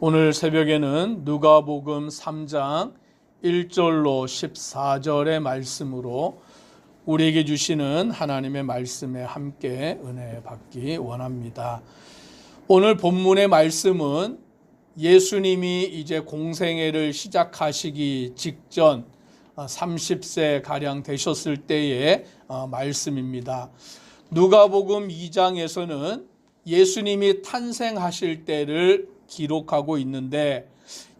오늘 새벽에는 누가복음 3장 1절로 14절의 말씀으로 우리에게 주시는 하나님의 말씀에 함께 은혜 받기 원합니다. 오늘 본문의 말씀은 예수님이 이제 공생애를 시작하시기 직전 30세 가량 되셨을 때의 말씀입니다. 누가복음 2장에서는 예수님이 탄생하실 때를 기록하고 있는데,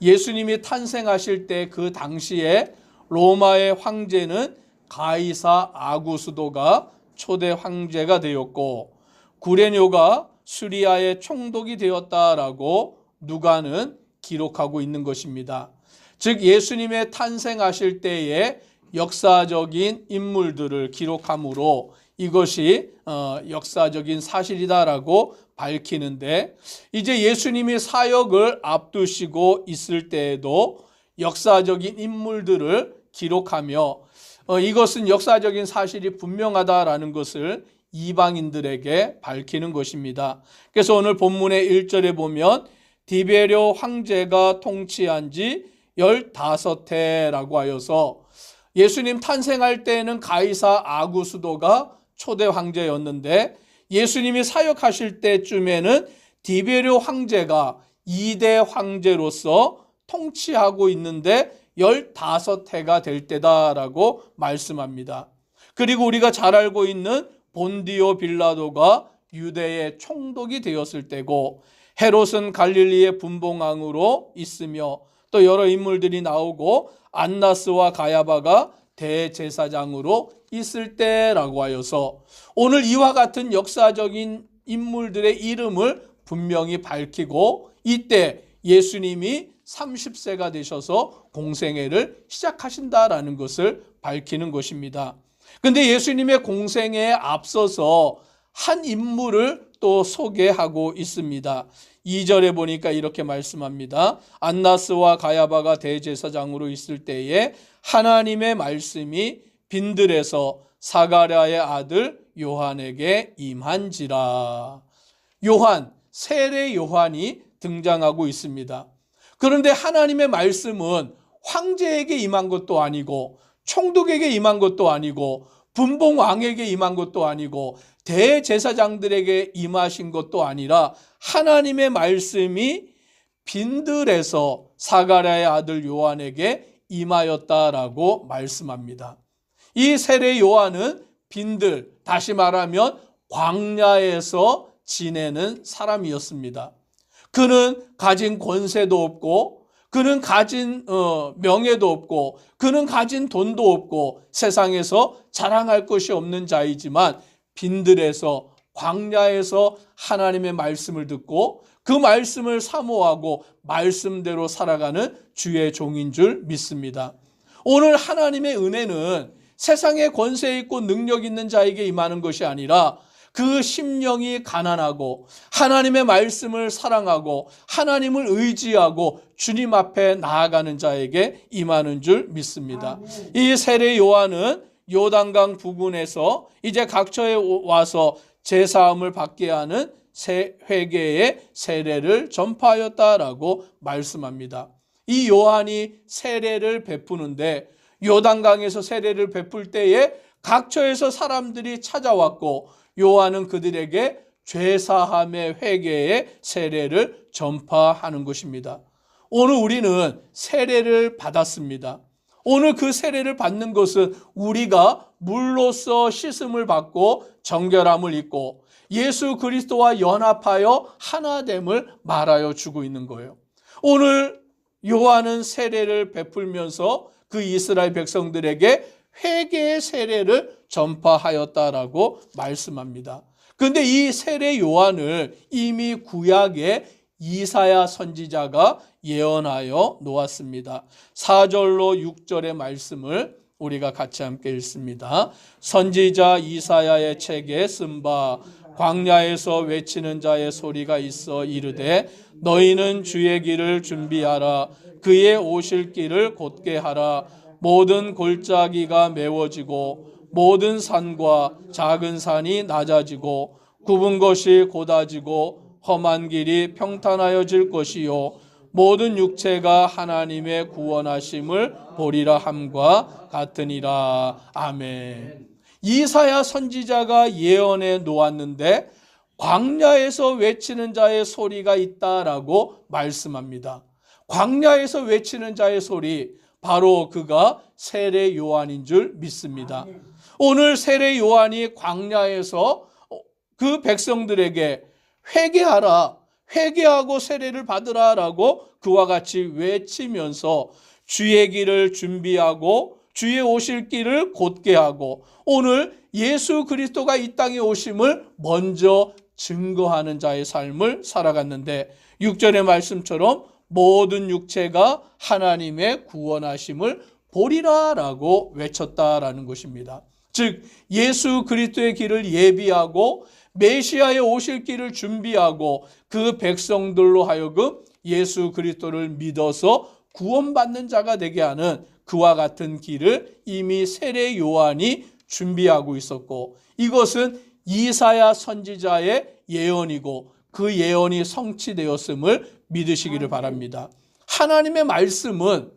예수님이 탄생하실 때 그 당시에 로마의 황제는 가이사 아구스도가 초대 황제가 되었고, 구레뇨가 수리아의 총독이 되었다라고 누가는 기록하고 있는 것입니다. 즉 예수님의 탄생하실 때의 역사적인 인물들을 기록함으로 이것이 역사적인 사실이다라고 밝히는데, 이제 예수님이 사역을 앞두시고 있을 때에도 역사적인 인물들을 기록하며 이것은 역사적인 사실이 분명하다라는 것을 이방인들에게 밝히는 것입니다. 그래서 오늘 본문의 1절에 보면 디베료 황제가 통치한 지 15해라고 하여서 예수님 탄생할 때에는 가이사 아구스도가 초대 황제였는데, 예수님이 사역하실 때쯤에는 디베료 황제가 2대 황제로서 통치하고 있는데 15해가 될 때다라고 말씀합니다. 그리고 우리가 잘 알고 있는 본디오 빌라도가 유대의 총독이 되었을 때고, 헤롯은 갈릴리의 분봉왕으로 있으며 또 여러 인물들이 나오고 안나스와 가야바가 대제사장으로 있을 때라고 하여서 오늘 이와 같은 역사적인 인물들의 이름을 분명히 밝히고, 이때 예수님이 30세가 되셔서 공생애를 시작하신다라는 것을 밝히는 것입니다. 그런데 예수님의 공생애에 앞서서 한 인물을 또 소개하고 있습니다. 2절에 보니까 이렇게 말씀합니다. 안나스와 가야바가 대제사장으로 있을 때에 하나님의 말씀이 빈들에서 사가랴의 아들 요한에게 임한지라. 요한, 세례 요한이 등장하고 있습니다. 그런데 하나님의 말씀은 황제에게 임한 것도 아니고 총독에게 임한 것도 아니고 분봉왕에게 임한 것도 아니고 대제사장들에게 임하신 것도 아니라 하나님의 말씀이 빈들에서 사가랴의 아들 요한에게 임하였다라고 말씀합니다. 이 세례 요한은 빈들, 다시 말하면 광야에서 지내는 사람이었습니다. 그는 가진 권세도 없고, 그는 가진 명예도 없고, 그는 가진 돈도 없고, 세상에서 자랑할 것이 없는 자이지만 빈들에서 광야에서 하나님의 말씀을 듣고 그 말씀을 사모하고 말씀대로 살아가는 주의 종인 줄 믿습니다. 오늘 하나님의 은혜는 세상에 권세 있고 능력 있는 자에게 임하는 것이 아니라 그 심령이 가난하고 하나님의 말씀을 사랑하고 하나님을 의지하고 주님 앞에 나아가는 자에게 임하는 줄 믿습니다. 이 세례 요한은 요단강 부근에서 이제 각처에 와서 제사함을 받게 하는 회개의 세례를 전파하였다라고 말씀합니다. 이 요한이 세례를 베푸는데, 요단강에서 세례를 베풀 때에 각처에서 사람들이 찾아왔고 요한은 그들에게 죄사함의 회개의 세례를 전파하는 것입니다. 오늘 우리는 세례를 받았습니다. 오늘 그 세례를 받는 것은 우리가 물로써 씻음을 받고 정결함을 입고 예수 그리스도와 연합하여 하나됨을 말하여 주고 있는 거예요. 오늘 요한은 세례를 베풀면서 그 이스라엘 백성들에게 회개의 세례를 전파하였다라고 말씀합니다. 그런데 이 세례 요한을 이미 구약의 이사야 선지자가 예언하여 놓았습니다. 4절로 6절의 말씀을 우리가 같이 함께 읽습니다. 선지자 이사야의 책에 쓴 바 광야에서 외치는 자의 소리가 있어 이르되 너희는 주의 길을 준비하라. 그의 오실 길을 곧게 하라. 모든 골짜기가 메워지고 모든 산과 작은 산이 낮아지고 굽은 것이 곧아지고 험한 길이 평탄하여질 것이요 모든 육체가 하나님의 구원하심을 보리라 함과 같으니라. 아멘. 이사야 선지자가 예언해 놓았는데 광야에서 외치는 자의 소리가 있다라고 말씀합니다. 광야에서 외치는 자의 소리, 바로 그가 세례 요한인 줄 믿습니다. 오늘 세례 요한이 광야에서 그 백성들에게 회개하라, 회개하고 세례를 받으라라고 그와 같이 외치면서 주의 길을 준비하고 주의 오실 길을 곧게 하고 오늘 예수 그리스도가 이 땅에 오심을 먼저 증거하는 자의 삶을 살아갔는데 6절의 말씀처럼 모든 육체가 하나님의 구원하심을 보리라라고 외쳤다라는 것입니다. 즉 예수 그리스도의 길을 예비하고 메시아의 오실 길을 준비하고 그 백성들로 하여금 예수 그리스도를 믿어서 구원받는 자가 되게 하는 그와 같은 길을 이미 세례 요한이 준비하고 있었고 이것은 이사야 선지자의 예언이고 그 예언이 성취되었음을 믿으시기를 바랍니다. 하나님의 말씀은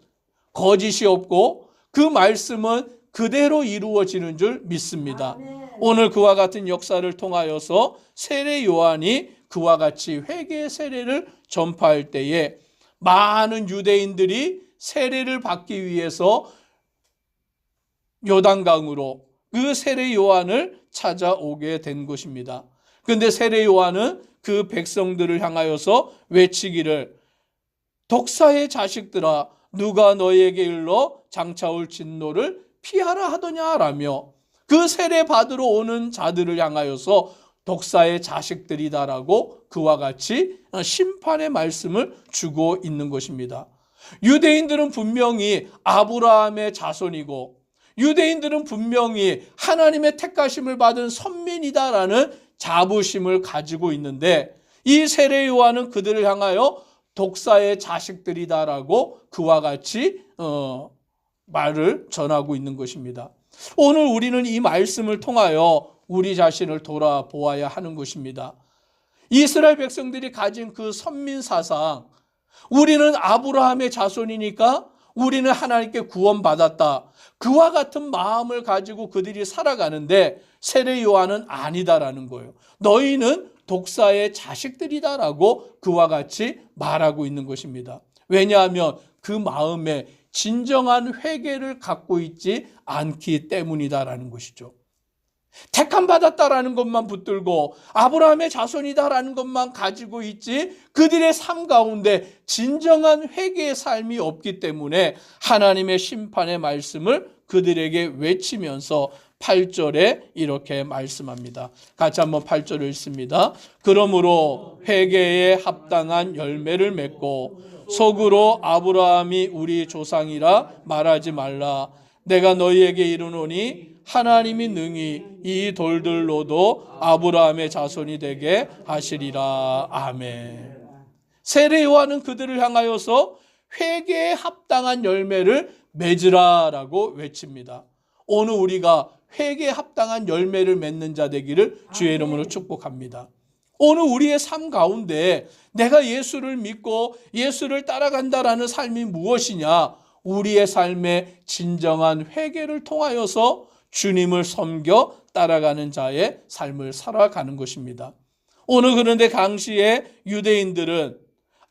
거짓이 없고 그 말씀은 그대로 이루어지는 줄 믿습니다. 오늘 그와 같은 역사를 통하여서 세례 요한이 그와 같이 회개의 세례를 전파할 때에 많은 유대인들이 세례를 받기 위해서 요단강으로 그 세례 요한을 찾아오게 된 것입니다. 그런데 세례 요한은 그 백성들을 향하여서 외치기를 독사의 자식들아 누가 너희에게 일러 장차올 진노를 피하라 하더냐라며 그 세례 받으러 오는 자들을 향하여서 독사의 자식들이다라고 그와 같이 심판의 말씀을 주고 있는 것입니다. 유대인들은 분명히 아브라함의 자손이고 유대인들은 분명히 하나님의 택하심을 받은 선민이다라는 자부심을 가지고 있는데 이 세례 요한은 그들을 향하여 독사의 자식들이다라고 그와 같이 말을 전하고 있는 것입니다. 오늘 우리는 이 말씀을 통하여 우리 자신을 돌아보아야 하는 것입니다. 이스라엘 백성들이 가진 그 선민 사상, 우리는 아브라함의 자손이니까 우리는 하나님께 구원받았다. 그와 같은 마음을 가지고 그들이 살아가는데 세례 요한은 아니다라는 거예요. 너희는 독사의 자식들이다라고 그와 같이 말하고 있는 것입니다. 왜냐하면 그 마음에 진정한 회개를 갖고 있지 않기 때문이다라는 것이죠. 택함 받았다라는 것만 붙들고 아브라함의 자손이다라는 것만 가지고 있지 그들의 삶 가운데 진정한 회개의 삶이 없기 때문에 하나님의 심판의 말씀을 그들에게 외치면서 8절에 이렇게 말씀합니다. 같이 한번 8절을 읽습니다. 그러므로 회개에 합당한 열매를 맺고 속으로 아브라함이 우리 조상이라 말하지 말라. 내가 너희에게 이르노니 하나님이 능히 이 돌들로도 아브라함의 자손이 되게 하시리라. 아멘. 세례 요한은 그들을 향하여서 회개에 합당한 열매를 맺으라라고 외칩니다. 오늘 우리가 회개에 합당한 열매를 맺는 자 되기를 주의 이름으로 축복합니다. 오늘 우리의 삶 가운데 내가 예수를 믿고 예수를 따라간다라는 삶이 무엇이냐? 우리의 삶의 진정한 회개를 통하여서 주님을 섬겨 따라가는 자의 삶을 살아가는 것입니다. 오늘 그런데 당시에 유대인들은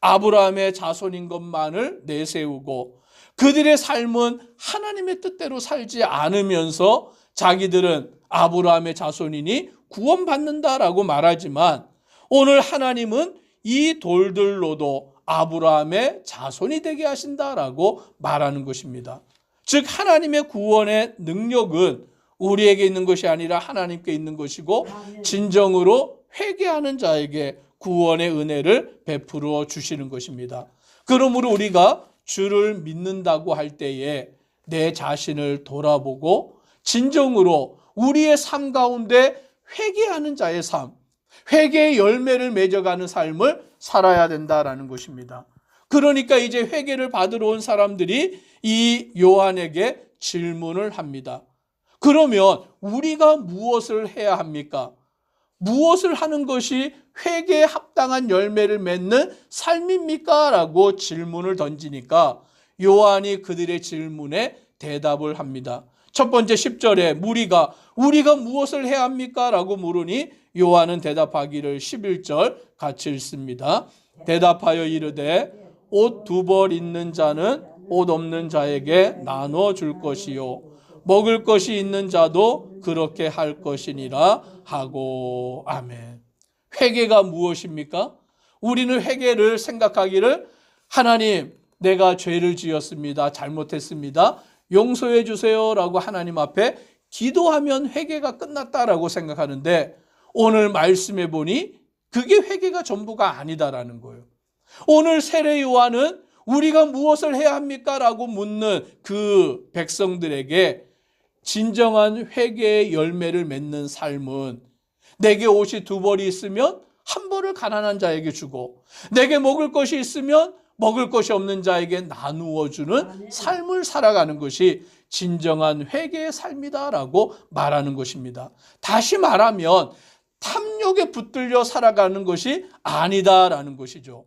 아브라함의 자손인 것만을 내세우고 그들의 삶은 하나님의 뜻대로 살지 않으면서 자기들은 아브라함의 자손이니 구원받는다라고 말하지만 오늘 하나님은 이 돌들로도 아브라함의 자손이 되게 하신다라고 말하는 것입니다. 즉 하나님의 구원의 능력은 우리에게 있는 것이 아니라 하나님께 있는 것이고 진정으로 회개하는 자에게 구원의 은혜를 베풀어 주시는 것입니다. 그러므로 우리가 주를 믿는다고 할 때에 내 자신을 돌아보고 진정으로 우리의 삶 가운데 회개하는 자의 삶, 회개의 열매를 맺어가는 삶을 살아야 된다라는 것입니다. 그러니까 이제 회개를 받으러 온 사람들이 이 요한에게 질문을 합니다. 그러면 우리가 무엇을 해야 합니까? 무엇을 하는 것이 회개에 합당한 열매를 맺는 삶입니까? 라고 질문을 던지니까 요한이 그들의 질문에 대답을 합니다. 첫 번째 10절에 무리가 우리가 무엇을 해야 합니까? 라고 물으니 요한은 대답하기를 11절 같이 읽습니다. 대답하여 이르되 옷 2벌 있는 자는 옷 없는 자에게 나눠 줄 것이요 먹을 것이 있는 자도 그렇게 할 것이니라 하고. 아멘. 회개가 무엇입니까? 우리는 회개를 생각하기를 하나님 내가 죄를 지었습니다. 잘못했습니다. 용서해 주세요 라고 하나님 앞에 기도하면 회개가 끝났다라고 생각하는데 오늘 말씀해 보니 그게 회개가 전부가 아니다라는 거예요. 오늘 세례 요한은 우리가 무엇을 해야 합니까? 라고 묻는 그 백성들에게 진정한 회개의 열매를 맺는 삶은 내게 옷이 2벌이 있으면 1벌을 가난한 자에게 주고 내게 먹을 것이 있으면 먹을 것이 없는 자에게 나누어 주는 삶을 살아가는 것이 진정한 회개의 삶이다라고 말하는 것입니다. 다시 말하면 탐욕에 붙들려 살아가는 것이 아니다라는 것이죠.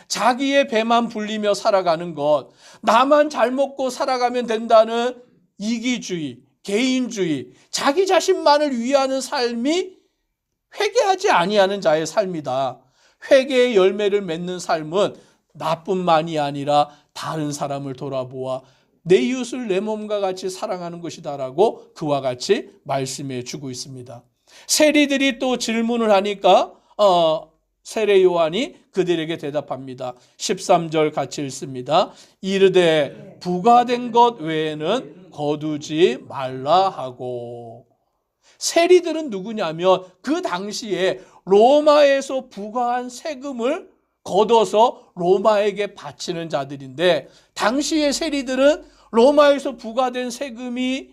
자기의 배만 불리며 살아가는 것, 나만 잘 먹고 살아가면 된다는 이기주의, 개인주의, 자기 자신만을 위하는 삶이 회개하지 아니하는 자의 삶이다. 회개의 열매를 맺는 삶은 나뿐만이 아니라 다른 사람을 돌아보아 내 이웃을 내 몸과 같이 사랑하는 것이다라고 그와 같이 말씀해 주고 있습니다. 세리들이 또 질문을 하니까 세례 요한이 그들에게 대답합니다. 13절 같이 읽습니다. 이르되 부과된 것 외에는 거두지 말라 하고. 세리들은 누구냐면 그 당시에 로마에서 부과한 세금을 걷어서 로마에게 바치는 자들인데 당시의 세리들은 로마에서 부과된 세금이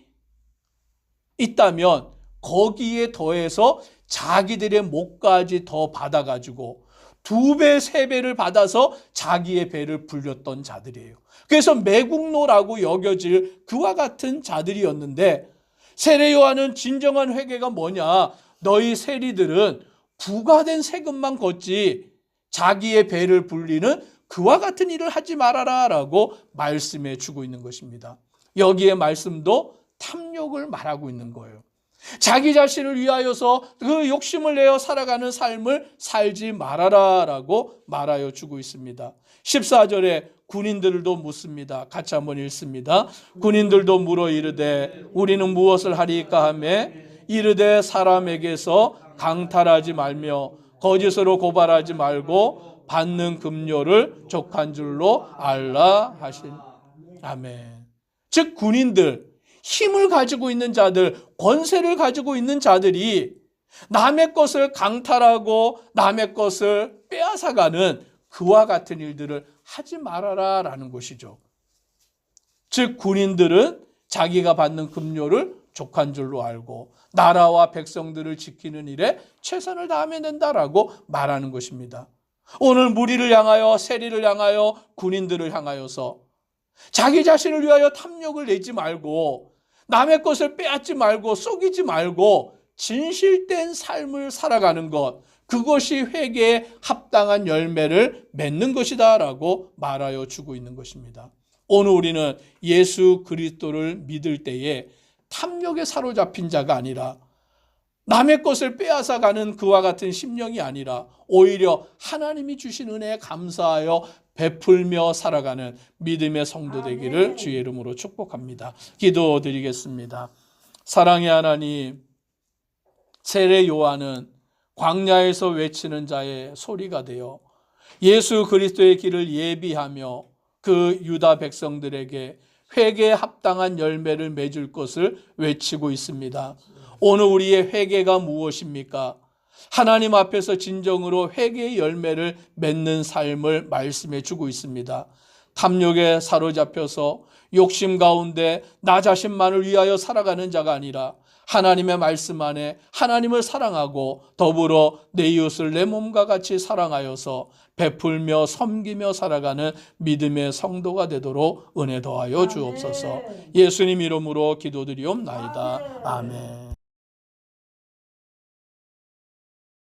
있다면 거기에 더해서 자기들의 몫까지 더 받아가지고 2배, 3배를 받아서 자기의 배를 불렸던 자들이에요. 그래서 매국노라고 여겨질 그와 같은 자들이었는데 세례 요한은 진정한 회개가 뭐냐? 너희 세리들은 부과된 세금만 걷지 자기의 배를 불리는 그와 같은 일을 하지 말아라 라고 말씀해 주고 있는 것입니다. 여기에 말씀도 탐욕을 말하고 있는 거예요. 자기 자신을 위하여서 그 욕심을 내어 살아가는 삶을 살지 말아라 라고 말하여 주고 있습니다. 14절에 군인들도 묻습니다. 같이 한번 읽습니다. 군인들도 물어 이르되 우리는 무엇을 하리까 하며 이르되 사람에게서 강탈하지 말며 거짓으로 고발하지 말고 받는 급료를 족한 줄로 알라 하신. 아멘. 즉 군인들, 힘을 가지고 있는 자들, 권세를 가지고 있는 자들이 남의 것을 강탈하고 남의 것을 빼앗아가는 그와 같은 일들을 하지 말아라 라는 것이죠. 즉 군인들은 자기가 받는 급료를 족한 줄로 알고 나라와 백성들을 지키는 일에 최선을 다하면 된다라고 말하는 것입니다. 오늘 무리를 향하여 세리를 향하여 군인들을 향하여서 자기 자신을 위하여 탐욕을 내지 말고 남의 것을 빼앗지 말고 속이지 말고 진실된 삶을 살아가는 것, 그것이 회개에 합당한 열매를 맺는 것이다 라고 말하여 주고 있는 것입니다. 오늘 우리는 예수 그리스도를 믿을 때에 탐욕에 사로잡힌 자가 아니라 남의 것을 빼앗아가는 그와 같은 심령이 아니라 오히려 하나님이 주신 은혜에 감사하여 베풀며 살아가는 믿음의 성도 되기를 주의 이름으로 축복합니다. 기도드리겠습니다. 사랑의 하나님, 세례 요한은 광야에서 외치는 자의 소리가 되어 예수 그리스도의 길을 예비하며 그 유다 백성들에게 회개에 합당한 열매를 맺을 것을 외치고 있습니다. 오늘 우리의 회개가 무엇입니까? 하나님 앞에서 진정으로 회개의 열매를 맺는 삶을 말씀해 주고 있습니다. 탐욕에 사로잡혀서 욕심 가운데 나 자신만을 위하여 살아가는 자가 아니라 하나님의 말씀 안에 하나님을 사랑하고 더불어 내 이웃을 내 몸과 같이 사랑하여서 베풀며 섬기며 살아가는 믿음의 성도가 되도록 은혜 더하여 주옵소서. 예수님 이름으로 기도드리옵나이다. 아멘.